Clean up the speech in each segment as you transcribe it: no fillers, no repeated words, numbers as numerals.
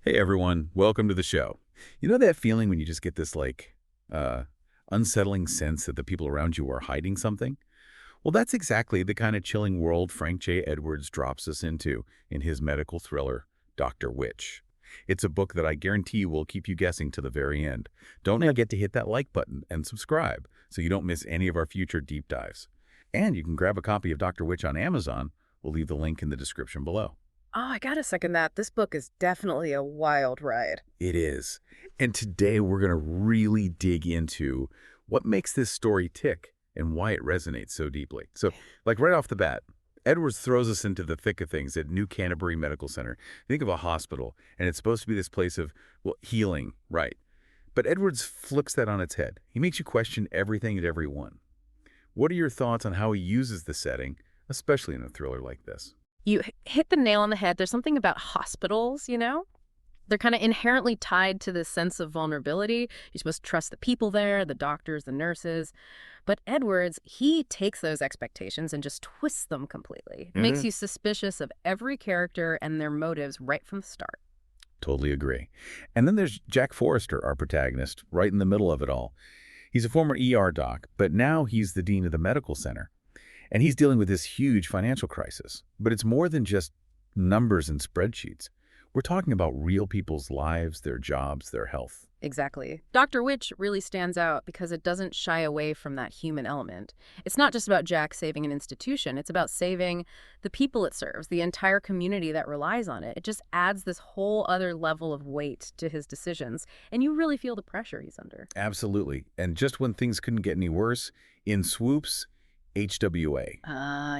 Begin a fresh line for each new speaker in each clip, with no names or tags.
Hey everyone, welcome to the show. You know that feeling when you just get this uh, unsettling sense that the people around you are hiding something? Well, that's exactly the kind of chilling world Frank J. Edwards drops us into in his medical thriller, Dr. Witch. It's a book that I guarantee will keep you guessing to the very end. Don't forget to hit that like button and subscribe so you don't miss any of our future deep dives. And you can grab a copy of Dr. Witch on Amazon. We'll leave the link in the description below.
Oh, I gotta second that. This book is definitely a wild ride.
It is. And today we're going to really dig into what makes this story tick and why it resonates so deeply. So, like right off the bat, Edwards throws us into the thick of things at New Canterbury Medical Center. Think of a hospital, and it's supposed to be this place of, well, healing, right? But Edwards flips that on its head. He makes you question everything and everyone. What are your thoughts on how he uses the setting, especially in a thriller like this?
You hit the nail on the head. There's something about hospitals, you know? They're kind of inherently tied to this sense of vulnerability. You're supposed to trust the people there, the doctors, the nurses. But Edwards, he takes those expectations and just twists them completely. Makes you suspicious of every character and their motives right from the start.
Totally agree. And then there's Jack Forrester, our protagonist, right in the middle of it all. He's a former ER doc, but now he's the dean of the medical center. And he's dealing with this huge financial crisis. But it's more than just numbers and spreadsheets. We're talking about real people's lives, their jobs, their health.
Exactly. Dr. Witch really stands out because it doesn't shy away from that human element. It's not just about Jack saving an institution. It's about saving the people it serves, the entire community that relies on it. It just adds this whole other level of weight to his decisions, and you really feel the pressure he's under.
Absolutely. And just when things couldn't get any worse, in swoops, HWA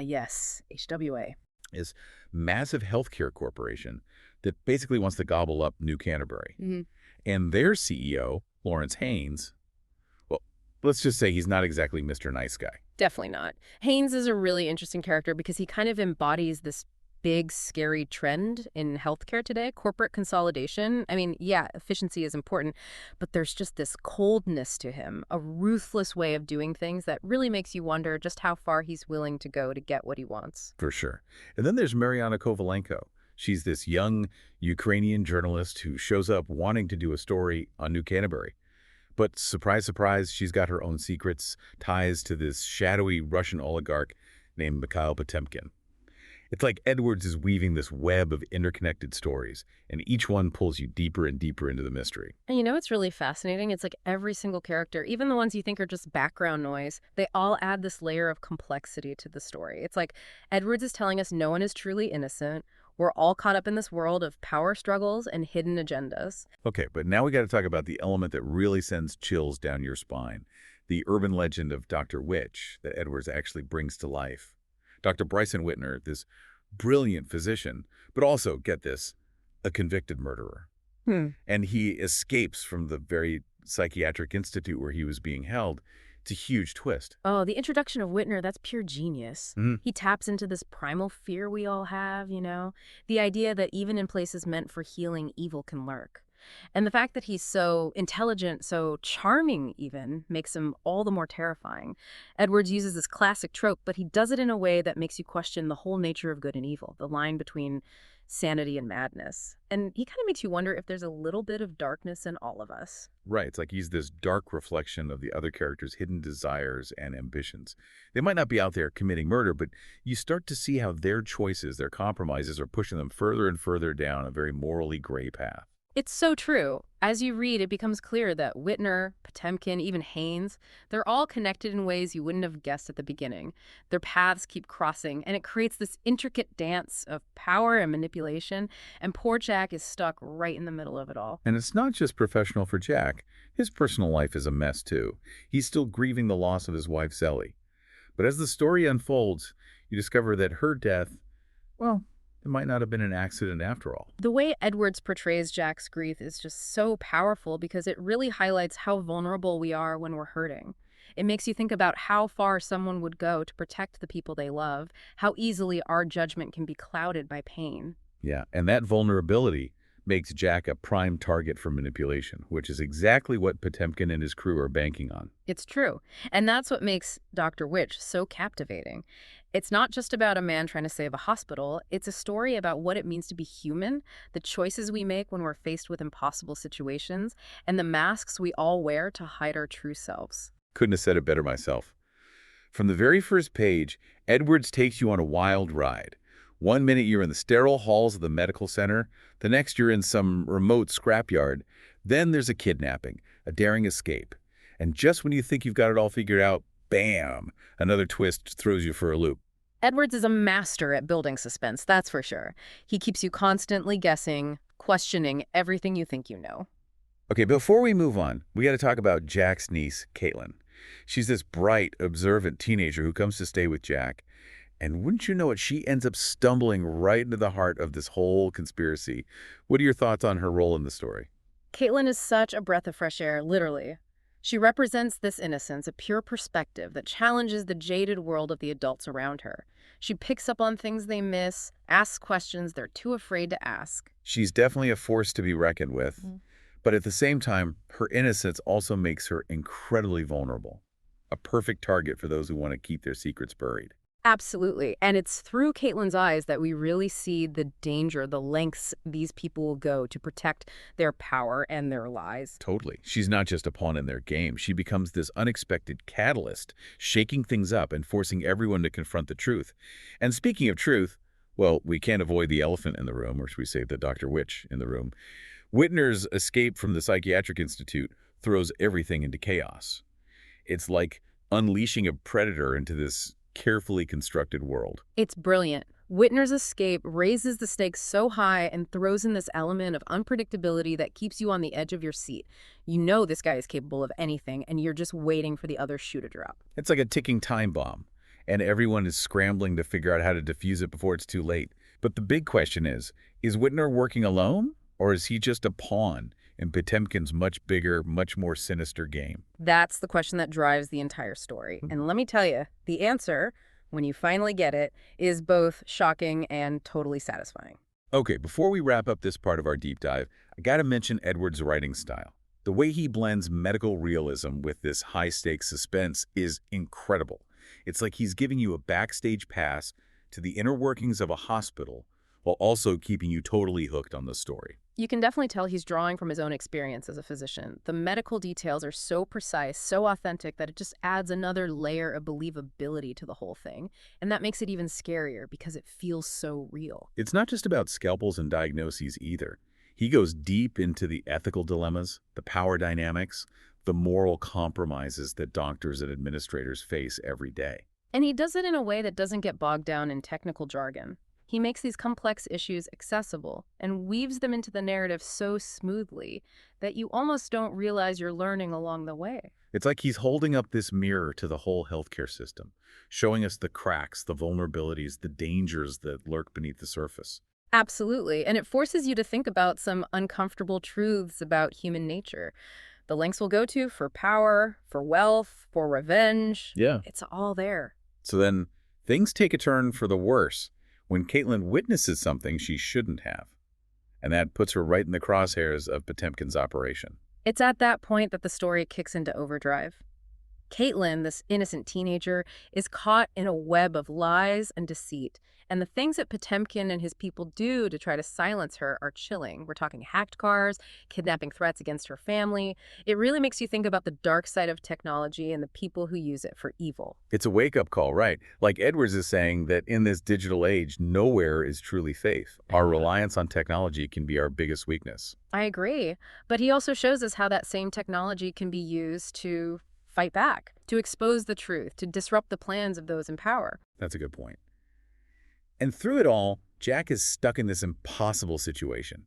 Yes, HWA.
is massive healthcare corporation that basically wants to gobble up New Canterbury. And their CEO, Lawrence Haynes, well, let's just say he's not exactly Mr. Nice Guy.
Definitely not. Haynes is a really interesting character because he kind of embodies this big, scary trend in healthcare today, corporate consolidation. I mean, yeah, efficiency is important, but there's just this coldness to him, a ruthless way of doing things that really makes you wonder just how far he's willing to go to get what he wants.
For sure. And then there's Mariana Kovalenko. She's this young Ukrainian journalist who shows up wanting to do a story on New Canterbury. But surprise, surprise, she's got her own secrets, ties to this shadowy Russian oligarch named Mikhail Potemkin. It's like Edwards is weaving this web of interconnected stories, and each one pulls you deeper and deeper into the mystery.
And you know what's really fascinating? It's like every single character, even the ones you think are just background noise, they all add this layer of complexity to the story. It's like Edwards is telling us no one is truly innocent. We're all caught up in this world of power struggles and hidden agendas.
Okay, but now we got to talk about the element that really sends chills down your spine, the urban legend of Dr. Witch that Edwards actually brings to life. Dr. Bryson Whitner, this brilliant physician, but also, get this, a convicted murderer. And he escapes from the very psychiatric institute where he was being held. It's a huge twist.
Oh, the introduction of Whitner, that's pure genius.
Mhm.
He taps into this primal fear we all have, you know? The idea that even in places meant for healing, evil can lurk. And the fact that he's so intelligent, so charming even, makes him all the more terrifying. Edwards uses this classic trope, but he does it in a way that makes you question the whole nature of good and evil, the line between sanity and madness. And he kind of makes you wonder if there's a little bit of darkness in all of us.
Right, it's like he's this dark reflection of the other characters' hidden desires and ambitions. They might not be out there committing murder, but you start to see how their choices, their compromises are pushing them further and further down a very morally gray path.
It's so true. As you read, it becomes clear that Whitner, Potemkin, even Haynes, they're all connected in ways you wouldn't have guessed at the beginning. Their paths keep crossing, and it creates this intricate dance of power and manipulation, and poor Jack is stuck right in the middle of it all.
And it's not just professional for Jack. His personal life is a mess, too. He's still grieving the loss of his wife, Zelly. But as the story unfolds, you discover that her death, well, it might not have been an accident after all.
The way Edwards portrays Jack's grief is just so powerful because it really highlights how vulnerable we are when we're hurting. It makes you think about how far someone would go to protect the people they love, how easily our judgment can be clouded by pain.
Yeah, and that vulnerability makes Jack a prime target for manipulation, which is exactly what Potemkin and his crew are banking on.
It's true. And that's what makes Dr. Witch so captivating. It's not just about a man trying to save a hospital. It's a story about what it means to be human, the choices we make when we're faced with impossible situations, and the masks we all wear to hide our true selves.
Couldn't have said it better myself. From the very first page, Edwards takes you on a wild ride. One minute you're in the sterile halls of the medical center, the next you're in some remote scrapyard. Then there's a kidnapping, a daring escape. And just when you think you've got it all figured out, bam, another twist throws you for a loop.
Edwards is a master at building suspense, that's for sure. He keeps you constantly guessing, questioning everything you think you know.
Okay, before we move on, we got to talk about Jack's niece, Caitlin. She's this bright, observant teenager who comes to stay with Jack. And wouldn't you know it, she ends up stumbling right into the heart of this whole conspiracy. What are your thoughts on her role in the story?
Caitlin is such a breath of fresh air, literally. She represents this innocence, a pure perspective that challenges the jaded world of the adults around her. She picks up on things they miss, asks questions they're too afraid to ask.
She's definitely a force to be reckoned with. But at the same time, her innocence also makes her incredibly vulnerable. A perfect target for those who want to keep their secrets buried.
Absolutely. And it's through Caitlin's eyes that we really see the danger, the lengths these people will go to protect their power and their lies.
Totally. She's not just a pawn in their game. She becomes this unexpected catalyst, shaking things up and forcing everyone to confront the truth. And speaking of truth, well, we can't avoid the elephant in the room, or should we say the Dr. Witch in the room. Whitner's escape from the Psychiatric Institute throws everything into chaos. It's like unleashing a predator into this carefully constructed world.
It's brilliant. Whitner's escape raises the stakes so high and throws in this element of unpredictability that keeps you on the edge of your seat. You know this guy is capable of anything, and you're just waiting for the other shoe to drop.
It's like a ticking time bomb, and everyone is scrambling to figure out how to defuse it before it's too late. But the big question is Whitner working alone, or is he just a pawn in Potemkin's much bigger, much more sinister game?
That's the question that drives the entire story. And let me tell you, the answer, when you finally get it, is both shocking and totally satisfying.
Okay, before we wrap up this part of our deep dive, I gotta mention Edwards' writing style. The way he blends medical realism with this high-stakes suspense is incredible. It's like he's giving you a backstage pass to the inner workings of a hospital while also keeping you totally hooked on the story.
You can definitely tell he's drawing from his own experience as a physician. The medical details are so precise, so authentic, that it just adds another layer of believability to the whole thing. And that makes it even scarier because it feels so real.
It's not just about scalpels and diagnoses either. He goes deep into the ethical dilemmas, the power dynamics, the moral compromises that doctors and administrators face every day.
And he does it in a way that doesn't get bogged down in technical jargon. He makes these complex issues accessible and weaves them into the narrative so smoothly that you almost don't realize you're learning along the way.
It's like he's holding up this mirror to the whole healthcare system, showing us the cracks, the vulnerabilities, the dangers that lurk beneath the surface.
Absolutely. And it forces you to think about some uncomfortable truths about human nature. The lengths we'll go to for power, for wealth, for revenge.
Yeah.
It's all there.
So then things take a turn for the worse when Caitlin witnesses something she shouldn't have. And that puts her right in the crosshairs of Potemkin's operation.
It's at that point that the story kicks into overdrive. Caitlin, this innocent teenager, is caught in a web of lies and deceit. And the things that Potemkin and his people do to try to silence her are chilling. We're talking hacked cars, kidnapping threats against her family. It really makes you think about the dark side of technology and the people who use it for evil.
It's a wake-up call, right? Like Edwards is saying that in this digital age, nowhere is truly safe. Our reliance on technology can be our biggest weakness.
I agree. But he also shows us how that same technology can be used to fight back, to expose the truth, to disrupt the plans of those in power.
That's a good point. And through it all, Jack is stuck in this impossible situation,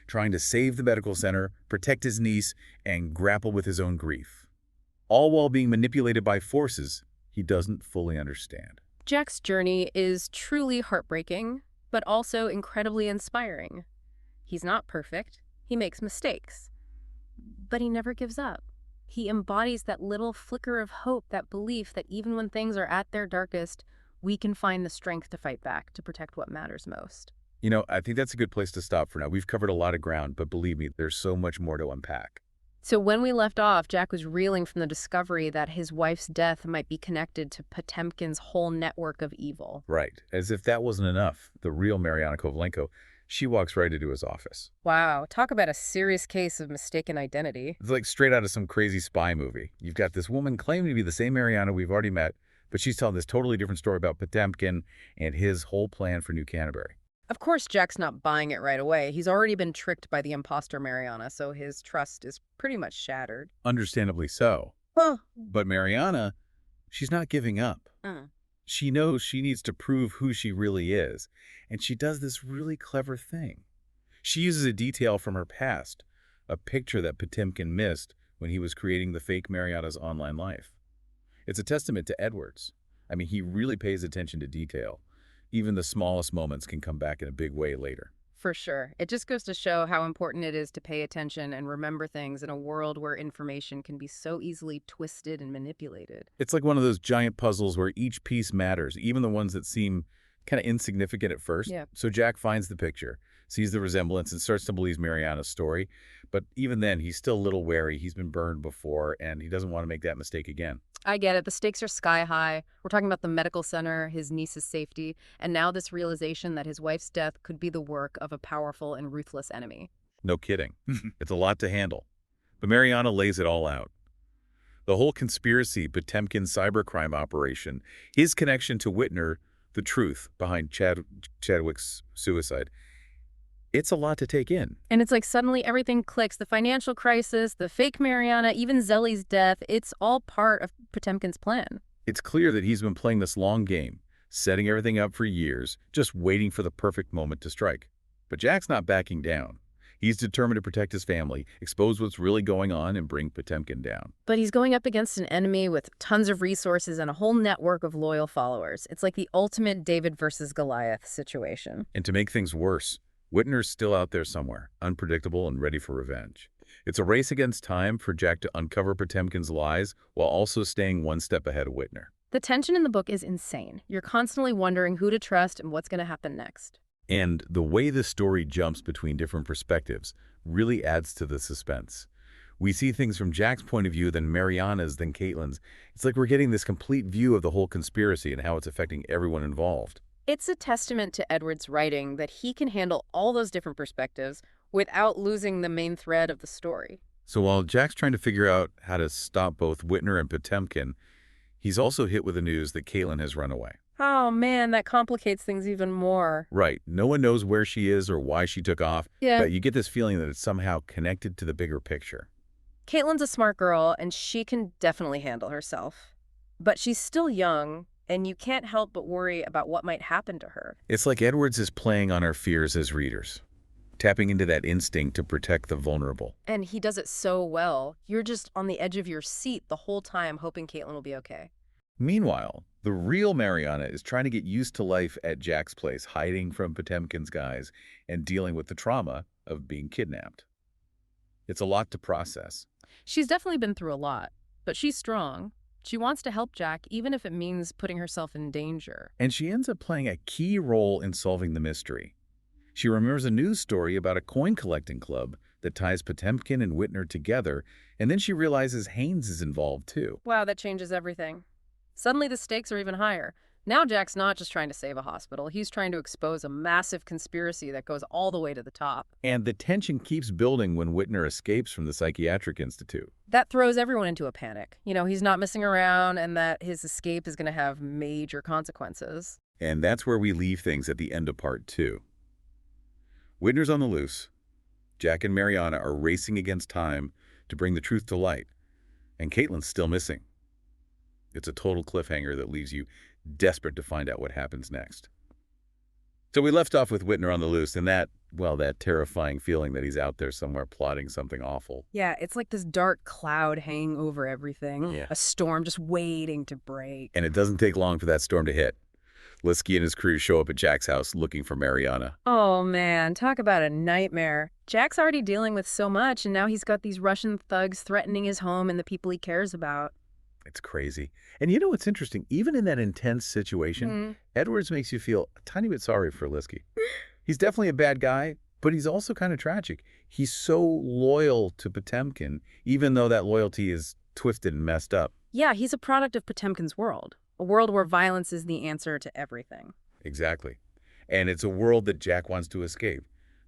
trying to save the medical center, protect his niece, and grapple with his own grief, all while being manipulated by forces he doesn't fully understand.
Jack's journey is truly heartbreaking, but also incredibly inspiring. He's not perfect. He makes mistakes. But he never gives up. He embodies that little flicker of hope, that belief that even when things are at their darkest, we can find the strength to fight back, to protect what matters most.
I think that's a good place to stop for now. We've covered a lot of ground, but believe me, there's so much more to unpack.
So when we left off, Jack was reeling from the discovery that his wife's death might be connected to Potemkin's whole network of evil.
Right. As if that wasn't enough, the real Mariana Kovalenko, she walks right into his office.
Wow, talk about a serious case of mistaken identity.
It's like straight out of some crazy spy movie. You've got this woman claiming to be the same Mariana we've already met, but she's telling this totally different story about Potemkin and his whole plan for New Canterbury.
Of course, Jack's not buying it right away. He's already been tricked by the impostor Mariana, so his trust is pretty much shattered.
Understandably so.
Huh.
But Mariana, she's not giving up. She knows she needs to prove who she really is, and she does this really clever thing. She uses a detail from her past, a picture that Potemkin missed when he was creating the fake Mariana's online life. It's a testament to Edwards. I mean, he really pays attention to detail. Even the smallest moments can come back in a big way later.
For sure. It just goes to show how important it is to pay attention and remember things in a world where information can be so easily twisted and manipulated.
It's like one of those giant puzzles where each piece matters, even the ones that seem kind of insignificant at first.
Yeah.
So Jack finds the picture, sees the resemblance, and starts to believe Mariana's story. But even then, he's still a little wary. He's been burned before, and he doesn't want to make that mistake again.
I get it. The stakes are sky high. We're talking about the medical center, his niece's safety, and now this realization that his wife's death could be the work of a powerful and ruthless enemy.
No kidding. It's a lot to handle. But Mariana lays it all out. The whole conspiracy, Potemkin's cybercrime operation, his connection to Whitner, the truth behind Chadwick's suicide. It's a lot to take in.
And it's like suddenly everything clicks. The financial crisis, the fake Mariana, even Zelly's death, it's all part of Potemkin's plan.
It's clear that he's been playing this long game, setting everything up for years, just waiting for the perfect moment to strike. But Jack's not backing down. He's determined to protect his family, expose what's really going on, and bring Potemkin down.
But he's going up against an enemy with tons of resources and a whole network of loyal followers. It's like the ultimate David versus Goliath situation.
And to make things worse, Whitner's still out there somewhere, unpredictable and ready for revenge. It's a race against time for Jack to uncover Potemkin's lies while also staying one step ahead of Whitner.
The tension in the book is insane. You're constantly wondering who to trust and what's going to happen next.
And the way the story jumps between different perspectives really adds to the suspense. We see things from Jack's point of view, then Mariana's, then Caitlin's. It's like we're getting this complete view of the whole conspiracy and how it's affecting everyone involved.
It's a testament to Edward's writing that he can handle all those different perspectives without losing the main thread of the story.
So while Jack's trying to figure out how to stop both Whitner and Potemkin, he's also hit with the news that Caitlin has run away.
Oh man, that complicates things even more.
Right. No one knows where she is or why she took off,
Yeah.
but you get this feeling that it's somehow connected to the bigger picture.
Caitlin's a smart girl, and she can definitely handle herself. But she's still young, and you can't help but worry about what might happen to her.
It's like Edwards is playing on our fears as readers, tapping into that instinct to protect the vulnerable.
And he does it so well. You're just on the edge of your seat the whole time hoping Caitlin will be okay.
Meanwhile, the real Mariana is trying to get used to life at Jack's place, hiding from Potemkin's guys and dealing with the trauma of being kidnapped. It's a lot to process.
She's definitely been through a lot, but she's strong. She wants to help Jack, even if it means putting herself in danger.
And she ends up playing a key role in solving the mystery. She remembers a news story about a coin-collecting club that ties Potemkin and Whitner together, and then she realizes Haynes is involved too.
Wow, that changes everything. Suddenly the stakes are even higher. Now Jack's not just trying to save a hospital. He's trying to expose a massive conspiracy that goes all the way to the top.
And the tension keeps building when Whitner escapes from the psychiatric institute.
That throws everyone into a panic. You know, he's not messing around and that his escape is going to have major consequences.
And that's where we leave things at the end of part 2. Whitner's on the loose. Jack and Mariana are racing against time to bring the truth to light. And Caitlin's still missing. It's a total cliffhanger that leaves you desperate to find out what happens next. So we left off with Whitner on the loose and that terrifying feeling that he's out there somewhere plotting something awful.
Yeah, it's like this dark cloud hanging over everything.
Yeah.
A storm just waiting to break.
And it doesn't take long for that storm to hit. Liskey and his crew show up at Jack's house looking for Mariana.
Oh man, talk about a nightmare. Jack's already dealing with so much, and now he's got these Russian thugs threatening his home and the people he cares about.
It's crazy. And you know what's interesting? Even in that intense situation, Edwards makes you feel a tiny bit sorry for Liskey. He's definitely a bad guy, but he's also kind of tragic. He's so loyal to Potemkin, even though that loyalty is twisted and messed up.
Yeah, he's a product of Potemkin's world, a world where violence is the answer to everything.
Exactly. And it's a world that Jack wants to escape.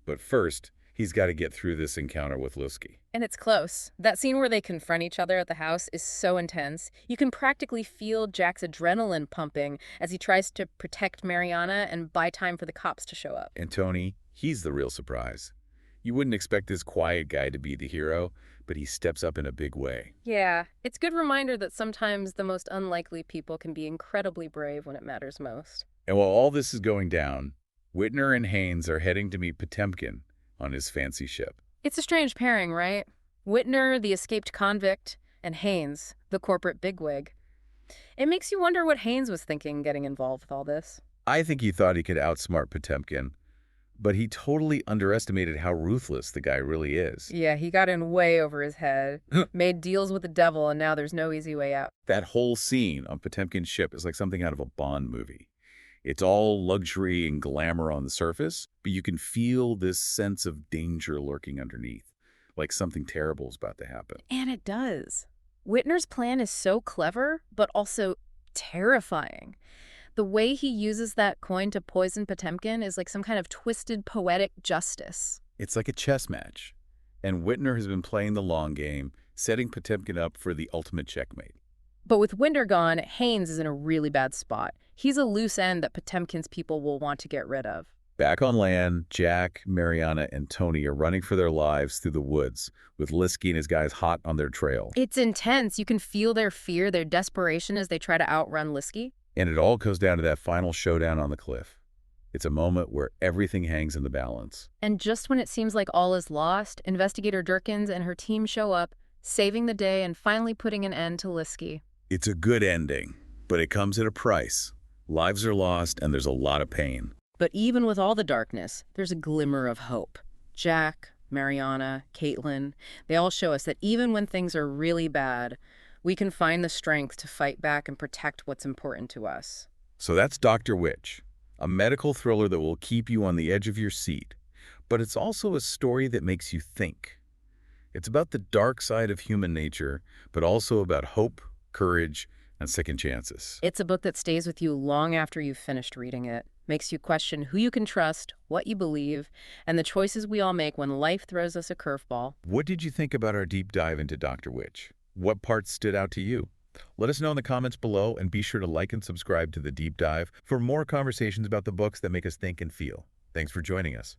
But first, he's got to get through this encounter with Lusky.
And it's close. That scene where they confront each other at the house is so intense. You can practically feel Jack's adrenaline pumping as he tries to protect Mariana and buy time for the cops to show up.
And Tony, he's the real surprise. You wouldn't expect this quiet guy to be the hero, but he steps up in a big way.
Yeah, it's a good reminder that sometimes the most unlikely people can be incredibly brave when it matters most.
And while all this is going down, Whitner and Haynes are heading to meet Potemkin on his fancy ship.
It's a strange pairing, right? Whitner, the escaped convict, and Haynes, the corporate bigwig. It makes you wonder what Haynes was thinking getting involved with all this.
I think he thought he could outsmart Potemkin, but he totally underestimated how ruthless the guy really is.
Yeah, he got in way over his head, made deals with the devil, and now there's no easy way out.
That whole scene on Potemkin's ship is like something out of a Bond movie. It's all luxury and glamour on the surface, but you can feel this sense of danger lurking underneath, like something terrible is about to happen.
And it does. Whitner's plan is so clever, but also terrifying. The way he uses that coin to poison Potemkin is like some kind of twisted poetic justice.
It's like a chess match, and Whitner has been playing the long game, setting Potemkin up for the ultimate checkmate.
But with Winder gone, Haynes is in a really bad spot. He's a loose end that Potemkin's people will want to get rid of.
Back on land, Jack, Mariana, and Tony are running for their lives through the woods, with Lusky and his guys hot on their trail.
It's intense. You can feel their fear, their desperation as they try to outrun Lusky.
And it all goes down to that final showdown on the cliff. It's a moment where everything hangs in the balance.
And just when it seems like all is lost, Investigator Durkins and her team show up, saving the day and finally putting an end to Lusky.
It's a good ending, but it comes at a price. Lives are lost, and there's a lot of pain.
But even with all the darkness, there's a glimmer of hope. Jack, Mariana, Caitlin, they all show us that even when things are really bad, we can find the strength to fight back and protect what's important to us.
So that's Dr. Witch, a medical thriller that will keep you on the edge of your seat. But it's also a story that makes you think. It's about the dark side of human nature, but also about hope, courage, and second chances.
It's a book that stays with you long after you've finished reading it. Makes you question who you can trust, what you believe, and the choices we all make when life throws us a curveball.
What did you think about our deep dive into Dr. Witch? What parts stood out to you? Let us know in the comments below, and be sure to like and subscribe to The Deep Dive for more conversations about the books that make us think and feel. Thanks for joining us.